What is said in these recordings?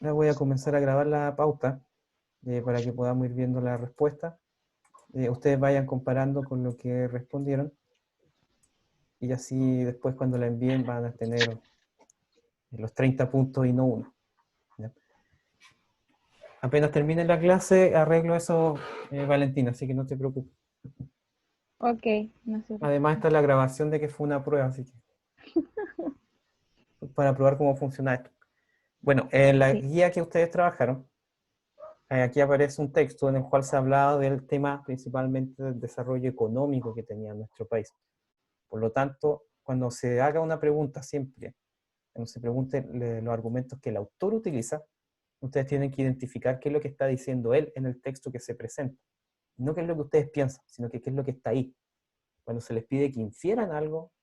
Ahora voy a comenzar a grabar la pauta para que podamos ir viendo la respuesta. Ustedes vayan comparando con lo que respondieron y así después cuando la envíen van a tener los 30 puntos y no uno. ¿Ya? Apenas termine la clase arreglo eso, Valentina, así que no te preocupes. Ok, no se Además preocupe. está la grabación de que fue una prueba, así que para probar cómo funciona esto. Bueno, en la Sí. guía que ustedes trabajaron, aquí aparece un texto en el cual se ha hablado del tema principalmente del desarrollo económico que tenía nuestro país. Por lo tanto, cuando se haga una pregunta siempre, cuando se pregunte los argumentos que el autor utiliza, ustedes tienen que identificar qué es lo que está diciendo él en el texto que se presenta. No qué es lo que ustedes piensan, sino que qué es lo que está ahí. Cuando se les pide que infieran algo,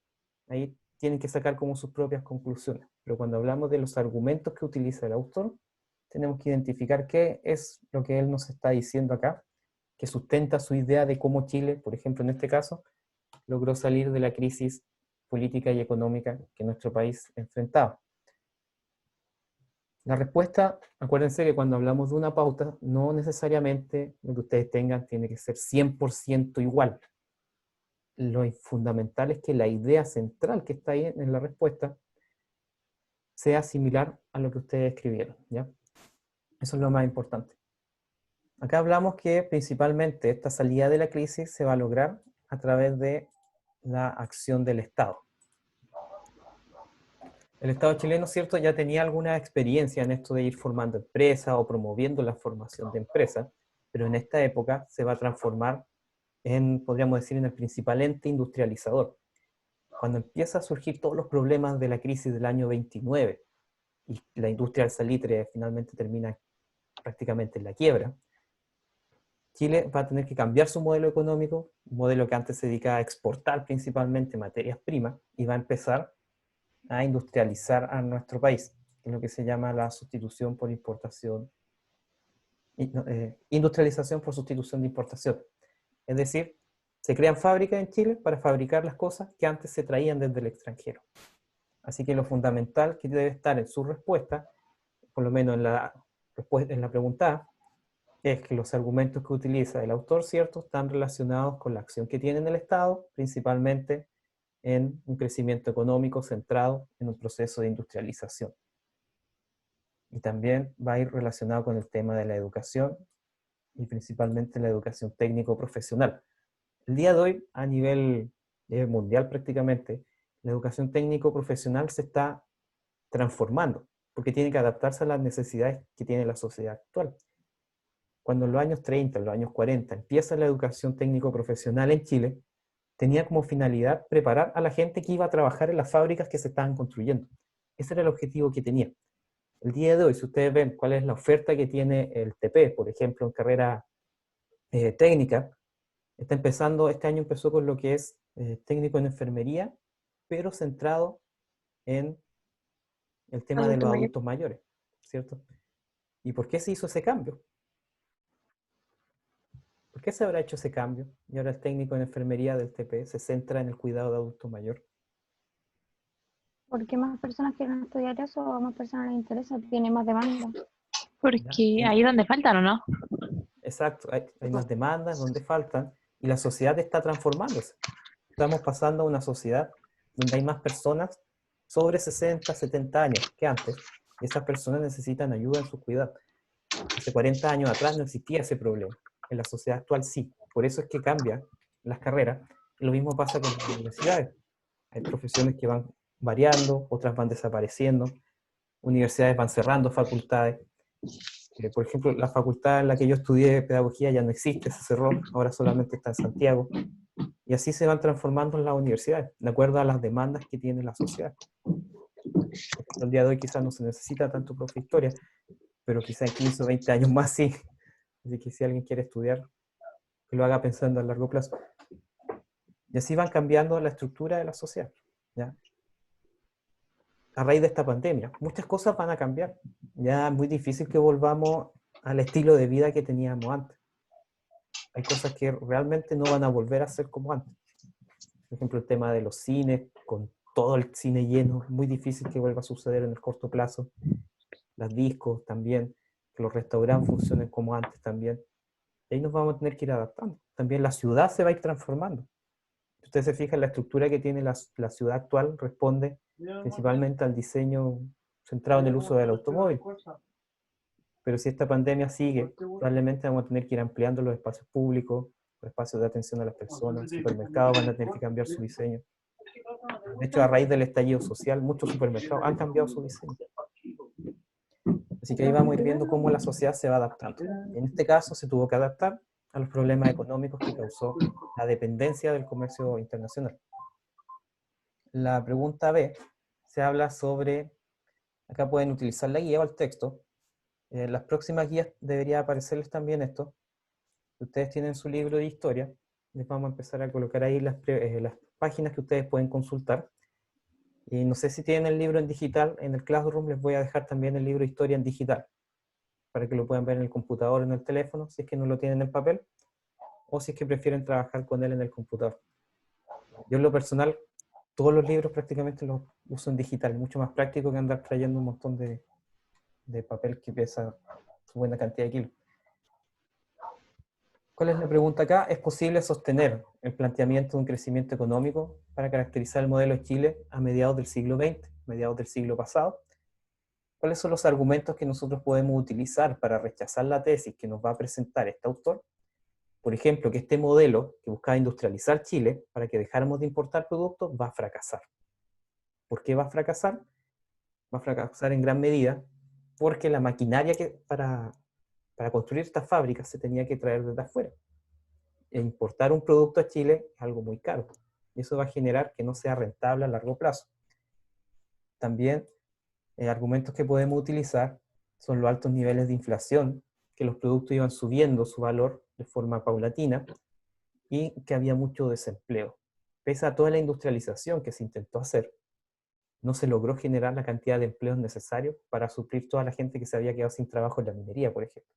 ahí tienen que sacar como sus propias conclusiones. Pero cuando hablamos de los argumentos que utiliza el autor, tenemos que identificar qué es lo que él nos está diciendo acá, que sustenta su idea de cómo Chile, por ejemplo, en este caso, logró salir de la crisis política y económica que nuestro país enfrentaba. La respuesta, acuérdense que cuando hablamos de una pauta, no necesariamente lo que ustedes tengan tiene que ser 100% igual. Lo fundamental es que la idea central que está ahí en la respuesta sea similar a lo que ustedes escribieron, ¿ya? Eso es lo más importante. Acá hablamos que principalmente esta salida de la crisis se va a lograr a través de la acción del Estado. El Estado chileno, ¿cierto?, ya tenía alguna experiencia en esto de ir formando empresas o promoviendo la formación de empresas, pero en esta época se va a transformar en, podríamos decir, en el principal ente industrializador. Cuando empieza a surgir todos los problemas de la crisis del año 29 y la industria del salitre finalmente termina prácticamente en la quiebra, Chile va a tener que cambiar su modelo económico, un modelo que antes se dedicaba a exportar principalmente materias primas, y va a empezar a industrializar a nuestro país, que es lo que se llama la sustitución por importación, industrialización por sustitución de importación. Es decir, se crean fábricas en Chile para fabricar las cosas que antes se traían desde el extranjero. Así que lo fundamental que debe estar en su respuesta, por lo menos en la pregunta A, es que los argumentos que utiliza el autor, ¿cierto?, están relacionados con la acción que tiene el Estado, principalmente en un crecimiento económico centrado en un proceso de industrialización. Y también va a ir relacionado con el tema de la educación y principalmente la educación técnico-profesional. El día de hoy, a nivel mundial prácticamente, la educación técnico-profesional se está transformando porque tiene que adaptarse a las necesidades que tiene la sociedad actual. Cuando en los años 30, en los años 40, empieza la educación técnico-profesional en Chile, tenía como finalidad preparar a la gente que iba a trabajar en las fábricas que se estaban construyendo. Ese era el objetivo que tenía. El día de hoy, si ustedes ven cuál es la oferta que tiene el TP, por ejemplo, en carrera técnica, está empezando, este año empezó con lo que es técnico en enfermería, pero centrado en el tema de Adulto los mayor. adultos mayores, ¿cierto? ¿Y por qué se hizo ese cambio? ¿Por qué se habrá hecho ese cambio? Y ahora el técnico en enfermería del TP se centra en el cuidado de adultos mayores. ¿Por qué más personas quieren estudiar eso o más personas les interesa? Tiene más demanda. ¿Ya? Porque ahí es donde faltan, ¿o no? Exacto, hay más demandas donde faltan y la sociedad está transformándose. Estamos pasando a una sociedad donde hay más personas sobre 60, 70 años que antes, y esas personas necesitan ayuda en su cuidado. Hace 40 años atrás no existía ese problema. En la sociedad actual sí. Por eso es que cambian las carreras. Y lo mismo pasa con las universidades. Hay profesiones que van variando, otras van desapareciendo, universidades van cerrando facultades. Por ejemplo, la facultad en la que yo estudié pedagogía ya no existe, se cerró, ahora solamente está en Santiago. Y así se van transformando las universidades, de acuerdo a las demandas que tiene la sociedad. Por ejemplo, el día de hoy quizás no se necesita tanto profe de historia, pero quizás en 15 o 20 años más sí. Así que si alguien quiere estudiar, que lo haga pensando a largo plazo. Y así van cambiando la estructura de la sociedad, ¿ya? A raíz de esta pandemia, muchas cosas van a cambiar. Ya es muy difícil que volvamos al estilo de vida que teníamos antes. Hay cosas que realmente no van a volver a ser como antes. Por ejemplo, el tema de los cines, con todo el cine lleno, es muy difícil que vuelva a suceder en el corto plazo. las discos también, que los restaurantes funcionen como antes también. Y ahí nos vamos a tener que ir adaptando. También la ciudad se va a ir transformando. Si ustedes se fijan, la estructura que tiene la ciudad actual responde principalmente al diseño centrado en el uso del automóvil. Pero si esta pandemia sigue, probablemente vamos a tener que ir ampliando los espacios públicos, los espacios de atención a las personas, los supermercados van a tener que cambiar su diseño. De hecho, a raíz del estallido social, muchos supermercados han cambiado su diseño. Así que ahí vamos a ir viendo cómo la sociedad se va adaptando. Y en este caso se tuvo que adaptar a los problemas económicos que causó la dependencia del comercio internacional. La pregunta B se habla sobre, acá pueden utilizar la guía o el texto. En las próximas guías debería aparecerles también esto. Ustedes tienen su libro de historia, les vamos a empezar a colocar ahí las páginas que ustedes pueden consultar. Y no sé si tienen el libro en digital, en el Classroom les voy a dejar también el libro de historia en digital, para que lo puedan ver en el computador o en el teléfono, si es que no lo tienen en papel, o si es que prefieren trabajar con él en el computador. Yo en lo personal, todos los libros prácticamente los uso en digital, mucho más práctico que andar trayendo un montón de papel que pesa su buena cantidad de kilos. ¿Cuál es la pregunta acá? ¿Es posible sostener el planteamiento de un crecimiento económico para caracterizar el modelo de Chile a mediados del siglo XX, mediados del siglo pasado? ¿Cuáles son los argumentos que nosotros podemos utilizar para rechazar la tesis que nos va a presentar este autor? Por ejemplo, que este modelo que buscaba industrializar Chile para que dejáramos de importar productos va a fracasar. ¿Por qué va a fracasar? Va a fracasar en gran medida porque la maquinaria para construir estas fábricas se tenía que traer desde afuera. E importar un producto a Chile es algo muy caro. Y eso va a generar que no sea rentable a largo plazo. También argumentos que podemos utilizar son los altos niveles de inflación, que los productos iban subiendo su valor de forma paulatina y que había mucho desempleo. Pese a toda la industrialización que se intentó hacer, no se logró generar la cantidad de empleos necesarios para suplir toda la gente que se había quedado sin trabajo en la minería, por ejemplo.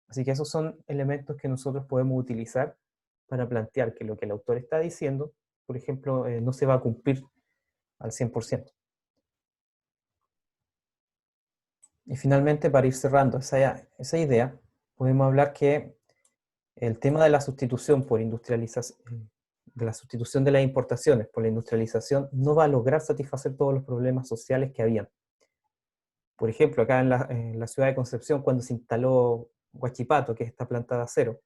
Así que esos son elementos que nosotros podemos utilizar para plantear que lo que el autor está diciendo, por ejemplo, no se va a cumplir al 100%. Y finalmente, para ir cerrando esa idea, podemos hablar que el tema de la sustitución por industrialización, de la sustitución de las importaciones por la industrialización, no va a lograr satisfacer todos los problemas sociales que habían. Por ejemplo, acá en la ciudad de Concepción, cuando se instaló Huachipato, que es esta planta de acero,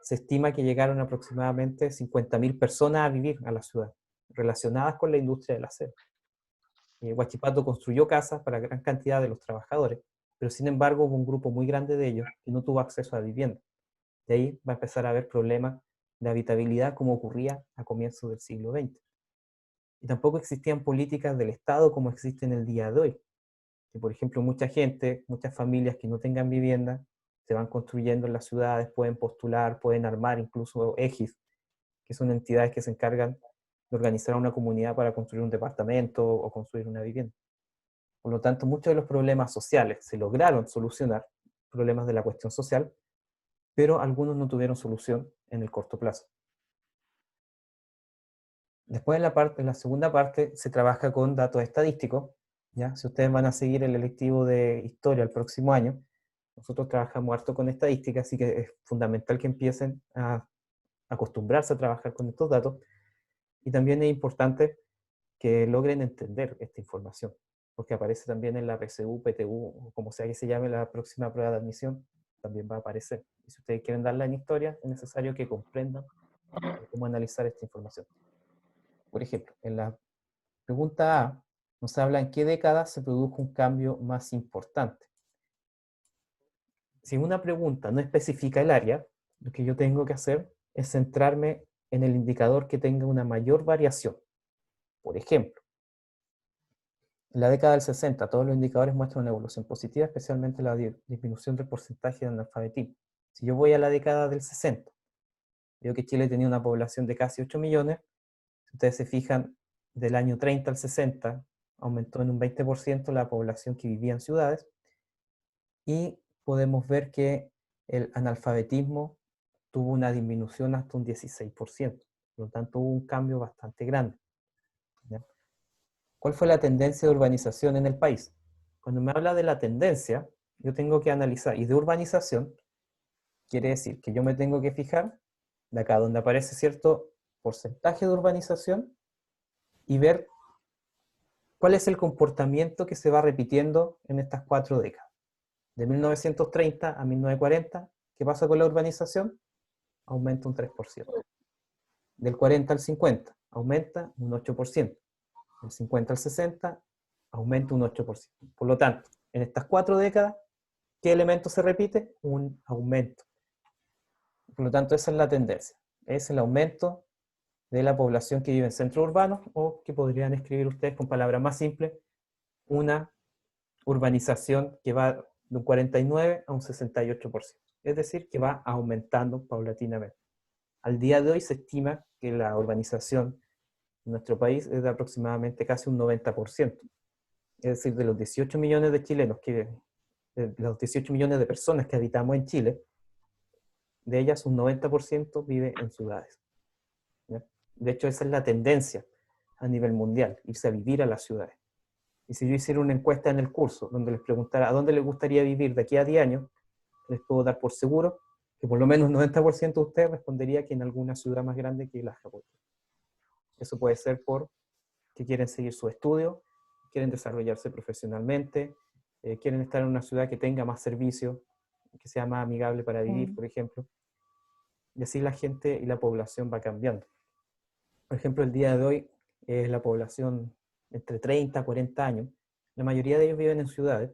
se estima que llegaron aproximadamente 50.000 personas a vivir a la ciudad, relacionadas con la industria del acero. Huachipato construyó casas para gran cantidad de los trabajadores, pero sin embargo hubo un grupo muy grande de ellos que no tuvo acceso a vivienda. De ahí va a empezar a haber problemas de habitabilidad como ocurría a comienzos del siglo XX. Y tampoco existían políticas del Estado como existen el día de hoy. Que, por ejemplo, mucha gente, muchas familias que no tengan vivienda, se van construyendo en las ciudades, pueden postular, pueden armar incluso EGIs, que son entidades que se encargan de organizar una comunidad para construir un departamento o construir una vivienda. Por lo tanto, muchos de los problemas sociales se lograron solucionar, problemas de la cuestión social, pero algunos no tuvieron solución en el corto plazo. Después en la segunda parte se trabaja con datos estadísticos, ¿ya? Si ustedes van a seguir el electivo de historia el próximo año, nosotros trabajamos harto con estadísticas, así que es fundamental que empiecen a acostumbrarse a trabajar con estos datos, y también es importante que logren entender esta información, porque aparece también en la PSU, PTU, o como sea que se llame la próxima prueba de admisión, también va a aparecer. Y si ustedes quieren darla en historia, es necesario que comprendan cómo analizar esta información. Por ejemplo, en la pregunta A nos habla en qué década se produjo un cambio más importante. Si una pregunta no especifica el área, lo que yo tengo que hacer es centrarme en el indicador que tenga una mayor variación. Por ejemplo, en la década del 60 todos los indicadores muestran una evolución positiva, especialmente la disminución del porcentaje de analfabetismo. Si yo voy a la década del 60, veo que Chile tenía una población de casi 8 millones, si ustedes se fijan, del año 30 al 60 aumentó en un 20% la población que vivía en ciudades, y podemos ver que el analfabetismo tuvo una disminución hasta un 16%, por lo tanto hubo un cambio bastante grande. ¿Ya? ¿Cuál fue la tendencia de urbanización en el país? Cuando me habla de la tendencia, yo tengo que analizar, y de urbanización, quiere decir que yo me tengo que fijar de acá donde aparece cierto porcentaje de urbanización y ver cuál es el comportamiento que se va repitiendo en estas 4 décadas. De 1930 a 1940, ¿qué pasa con la urbanización? Aumenta un 3%. Del 40 al 50, aumenta un 8%. Del 50 al 60, aumenta un 8%. Por lo tanto, en estas 4 décadas, ¿qué elemento se repite? Un aumento. Por lo tanto, esa es la tendencia. Es el aumento de la población que vive en centros urbanos, o que podrían escribir ustedes con palabras más simples, una urbanización que va de un 49 a un 68%. Es decir, que va aumentando paulatinamente. Al día de hoy se estima que la urbanización en nuestro país es de aproximadamente casi un 90%. Es decir, de los 18 millones de chilenos, de los 18 millones de personas que habitamos en Chile, de ellas un 90% vive en ciudades. ¿Ya? De hecho, esa es la tendencia a nivel mundial, irse a vivir a las ciudades. Y si yo hiciera una encuesta en el curso donde les preguntara a dónde les gustaría vivir de aquí a 10 años, les puedo dar por seguro que por lo menos un 90% de ustedes respondería que en alguna ciudad más grande que la Japón. Eso puede ser porque quieren seguir su estudio, quieren desarrollarse profesionalmente, quieren estar en una ciudad que tenga más servicios, que sea más amigable para vivir, por ejemplo. Y así la gente y la población va cambiando. Por ejemplo, el día de hoy la población entre 30 a 40 años, la mayoría de ellos viven en ciudades,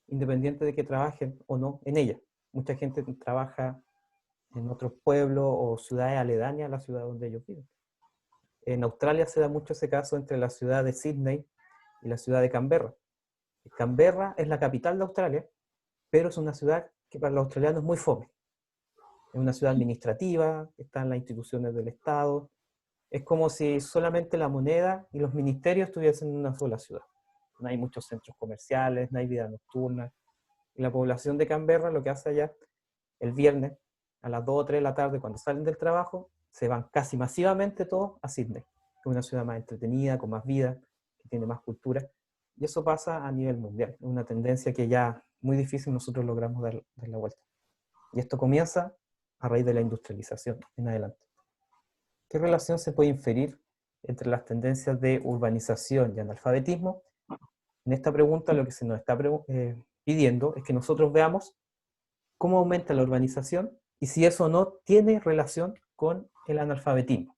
independiente de que trabajen o no en ellas. Mucha gente trabaja en otros pueblos o ciudades aledañas a la ciudad donde ellos viven. En Australia se da mucho ese caso entre la ciudad de Sydney y la ciudad de Canberra. Canberra es la capital de Australia, pero es una ciudad que para los australianos es muy fome. Es una ciudad administrativa, están las instituciones del Estado. Es como si solamente la moneda y los ministerios estuviesen en una sola ciudad. No hay muchos centros comerciales, no hay vida nocturna. Y la población de Canberra lo que hace allá, el viernes, a las 2 o 3 de la tarde, cuando salen del trabajo, se van casi masivamente todos a Sydney, que es una ciudad más entretenida, con más vida, que tiene más cultura. Y eso pasa a nivel mundial. Es una tendencia que ya muy difícil nosotros logramos dar la vuelta. Y esto comienza a raíz de la industrialización en adelante. ¿Qué relación se puede inferir entre las tendencias de urbanización y analfabetismo? En esta pregunta lo que se nos está pidiendo es que nosotros veamos cómo aumenta la urbanización y si eso no tiene relación con el analfabetismo.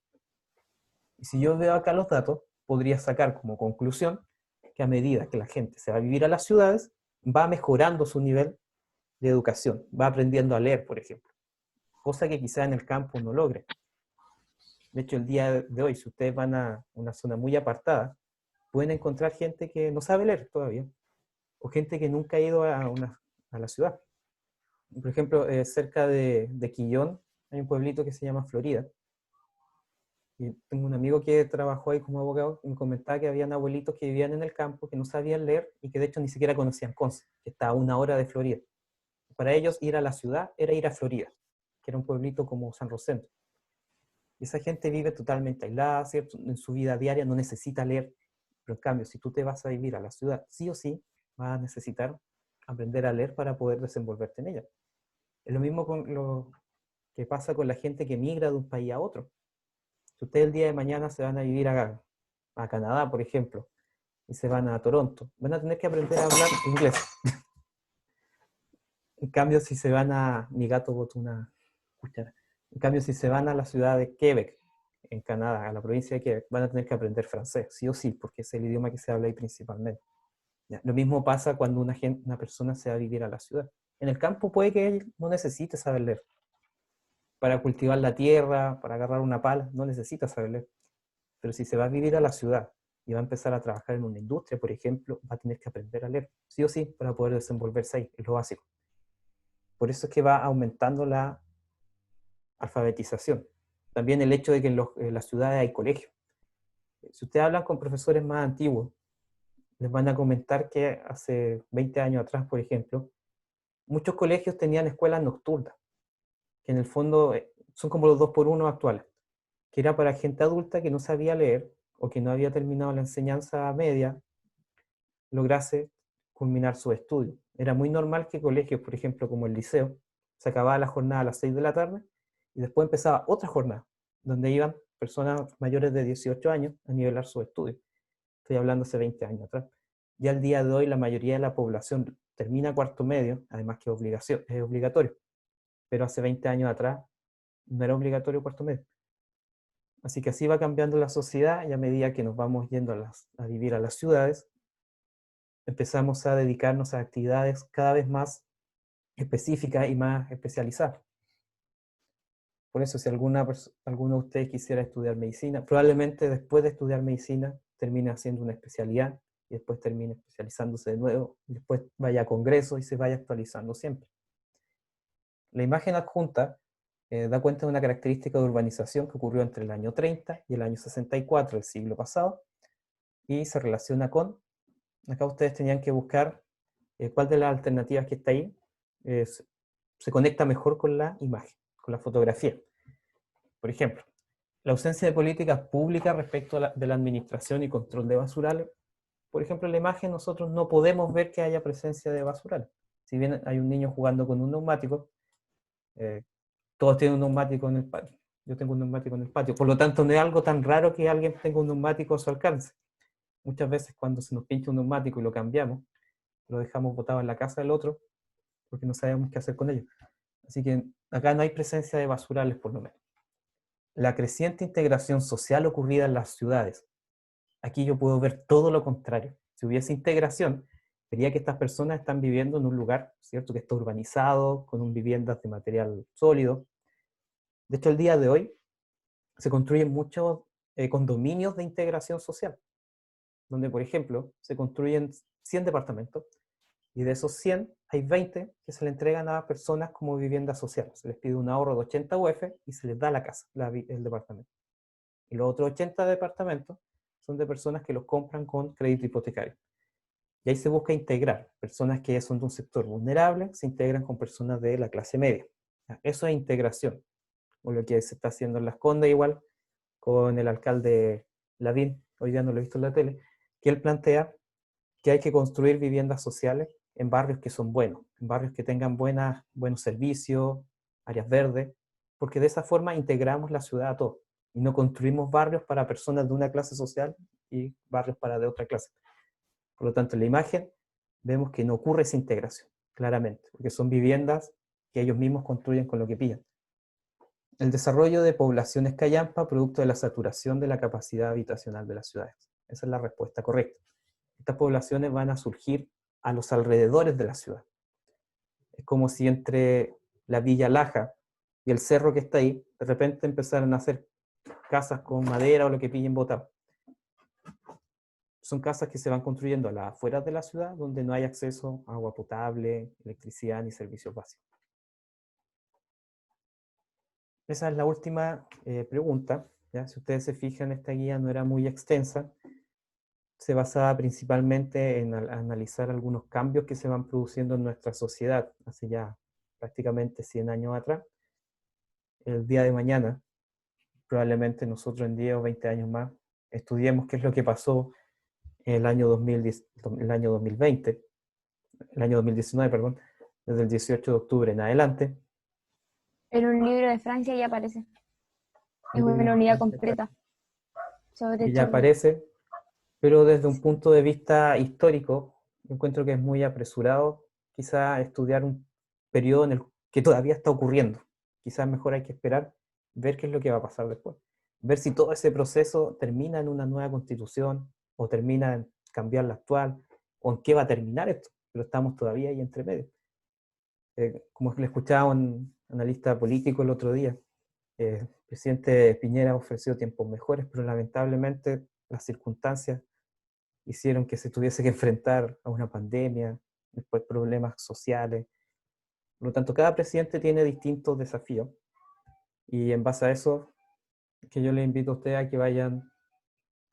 Y si yo veo acá los datos, podría sacar como conclusión que a medida que la gente se va a vivir a las ciudades, va mejorando su nivel de educación, va aprendiendo a leer, por ejemplo, cosa que quizá en el campo no logre. De hecho, el día de hoy, si ustedes van a una zona muy apartada, pueden encontrar gente que no sabe leer todavía, o gente que nunca ha ido a la ciudad. Por ejemplo, cerca de Quillón hay un pueblito que se llama Florida. Y tengo un amigo que trabajó ahí como abogado y me comentaba que habían abuelitos que vivían en el campo, que no sabían leer y que de hecho ni siquiera conocían Conce, que está a 1 hora de Florida. Para ellos ir a la ciudad era ir a Florida, que era un pueblito como San Rosendo. Y esa gente vive totalmente aislada, ¿cierto? En su vida diaria no necesita leer. Pero en cambio, si tú te vas a vivir a la ciudad, sí o sí, vas a necesitar aprender a leer para poder desenvolverte en ella. Es lo mismo con lo que pasa con la gente que migra de un país a otro. Si ustedes el día de mañana se van a vivir a Canadá, por ejemplo, y se van a Toronto, van a tener que aprender a hablar inglés. En cambio, si se van a... Mi gato botó una cuchara. En cambio, si se van a la ciudad de Quebec, en Canadá, a la provincia de Quebec, van a tener que aprender francés, sí o sí, porque es el idioma que se habla ahí principalmente. ¿Ya? Lo mismo pasa cuando una persona se va a vivir a la ciudad. En el campo puede que él no necesite saber leer. Para cultivar la tierra, para agarrar una pala, no necesita saber leer. Pero si se va a vivir a la ciudad y va a empezar a trabajar en una industria, por ejemplo, va a tener que aprender a leer, sí o sí, para poder desenvolverse ahí, es lo básico. Por eso es que va aumentando la alfabetización. También el hecho de que en las ciudades hay colegios. Si ustedes hablan con profesores más antiguos, les van a comentar que hace 20 años atrás, por ejemplo, muchos colegios tenían escuelas nocturnas, que en el fondo son como los 2x1 actuales, que era para gente adulta que no sabía leer o que no había terminado la enseñanza media, lograse culminar sus estudios. Era muy normal que colegios, por ejemplo, como el liceo, se acababa la jornada a las 6 de la tarde y después empezaba otra jornada, donde iban personas mayores de 18 años a nivelar sus estudios. Estoy hablando hace 20 años atrás. Ya al día de hoy la mayoría de la población termina cuarto medio, además que es obligatorio, pero hace 20 años atrás no era obligatorio cuarto medio. Así que así va cambiando la sociedad y a medida que nos vamos yendo a vivir a las ciudades, empezamos a dedicarnos a actividades cada vez específicas y más especializadas. Por eso, si alguno de ustedes quisiera estudiar medicina, probablemente después de estudiar medicina termine haciendo una especialidad y después termine especializándose de nuevo, y después vaya a congresos y se vaya actualizando siempre. La imagen adjunta da cuenta de una característica de urbanización que ocurrió entre el año 30 y el año 64 del siglo pasado y se relaciona con, acá ustedes tenían que buscar cuál de las alternativas que está ahí se conecta mejor con la imagen, con la fotografía. Por ejemplo, la ausencia de políticas públicas respecto de la administración y control de basurales. Por ejemplo, en la imagen nosotros no podemos ver que haya presencia de basurales. Si bien hay un niño jugando con un neumático, todos tienen un neumático en el patio. Yo tengo un neumático en el patio. Por lo tanto, no es algo tan raro que alguien tenga un neumático a su alcance. Muchas veces cuando se nos pincha un neumático y lo cambiamos, lo dejamos botado en la casa del otro porque no sabemos qué hacer con ello. Así que acá no hay presencia de basurales, por lo menos. La creciente integración social ocurrida en las ciudades. Aquí yo puedo ver todo lo contrario. Si hubiese integración, vería que estas personas están viviendo en un lugar, ¿cierto?, que está urbanizado, con viviendas de material sólido. De hecho, el día de hoy se construyen muchos condominios de integración social, donde, por ejemplo, se construyen 100 departamentos, y de esos 100 hay 20 que se le entregan a personas como vivienda social. Se les pide un ahorro de 80 UF y se les da la casa, el departamento. Y los otros 80 departamentos son de personas que los compran con crédito hipotecario. Y ahí se busca integrar. Personas que son de un sector vulnerable se integran con personas de la clase media. Eso es integración. O lo que se está haciendo en Las Condes igual, con el alcalde Lavín, hoy día no lo he visto en la tele, que él plantea que hay que construir viviendas sociales en barrios que son buenos, en barrios que tengan buenos servicios, áreas verdes, porque de esa forma integramos la ciudad a todos y no construimos barrios para personas de una clase social y barrios para de otra clase. Por lo tanto, en la imagen vemos que no ocurre esa integración, claramente, porque son viviendas que ellos mismos construyen con lo que pillan. El desarrollo de poblaciones callampa producto de la saturación de la capacidad habitacional de las ciudades. Esa es la respuesta correcta. Estas poblaciones van a surgir a los alrededores de la ciudad. Es como si entre la Villa Laja y el cerro que está ahí, de repente empezaran a hacer casas con madera o lo que pillen botado. Son casas que se van construyendo a las afueras de la ciudad, donde no hay acceso a agua potable, electricidad ni servicios básicos. Esa es la última pregunta. ¿Ya? Si ustedes se fijan, esta guía no era muy extensa. Se basaba principalmente en analizar algunos cambios que se van produciendo en nuestra sociedad hace ya prácticamente 100 años atrás. El día de mañana, probablemente nosotros en 10 o 20 años más, estudiemos qué es lo que pasó en el año 2010, el año 2020, el año 2019, perdón, desde el 18 de octubre en adelante. En un libro de Francia ya aparece. Es una unidad completa sobre Y ya Chile. aparece, pero desde un punto de vista histórico, encuentro que es muy apresurado quizá estudiar un periodo en el que todavía está ocurriendo. Quizás mejor hay que esperar, ver qué es lo que va a pasar después. Ver si todo ese proceso termina en una nueva constitución, o termina en cambiar la actual, o en qué va a terminar esto, pero estamos todavía ahí entre medio. Como le escuchaba a un analista político el otro día, el presidente Piñera ofreció tiempos mejores, pero lamentablemente las circunstancias hicieron que se tuviese que enfrentar a una pandemia, después problemas sociales. Por lo tanto, cada presidente tiene distintos desafíos, y en base a eso, que yo les invito a ustedes a que vayan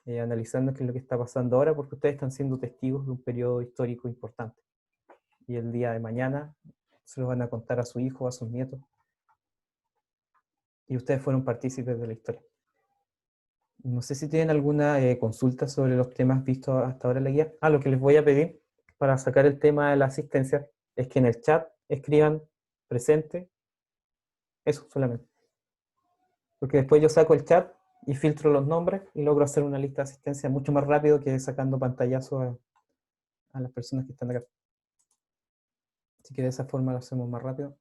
analizando qué es lo que está pasando ahora, porque ustedes están siendo testigos de un periodo histórico importante. Y el día de mañana se lo van a contar a su hijo, a sus nietos, y ustedes fueron partícipes de la historia. No sé si tienen alguna consulta sobre los temas vistos hasta ahora en la guía. Lo que les voy a pedir para sacar el tema de la asistencia es que en el chat escriban presente, eso solamente. Porque después yo saco el chat y filtro los nombres y logro hacer una lista de asistencia mucho más rápido que sacando pantallazos a las personas que están acá. Así que de esa forma lo hacemos más rápido.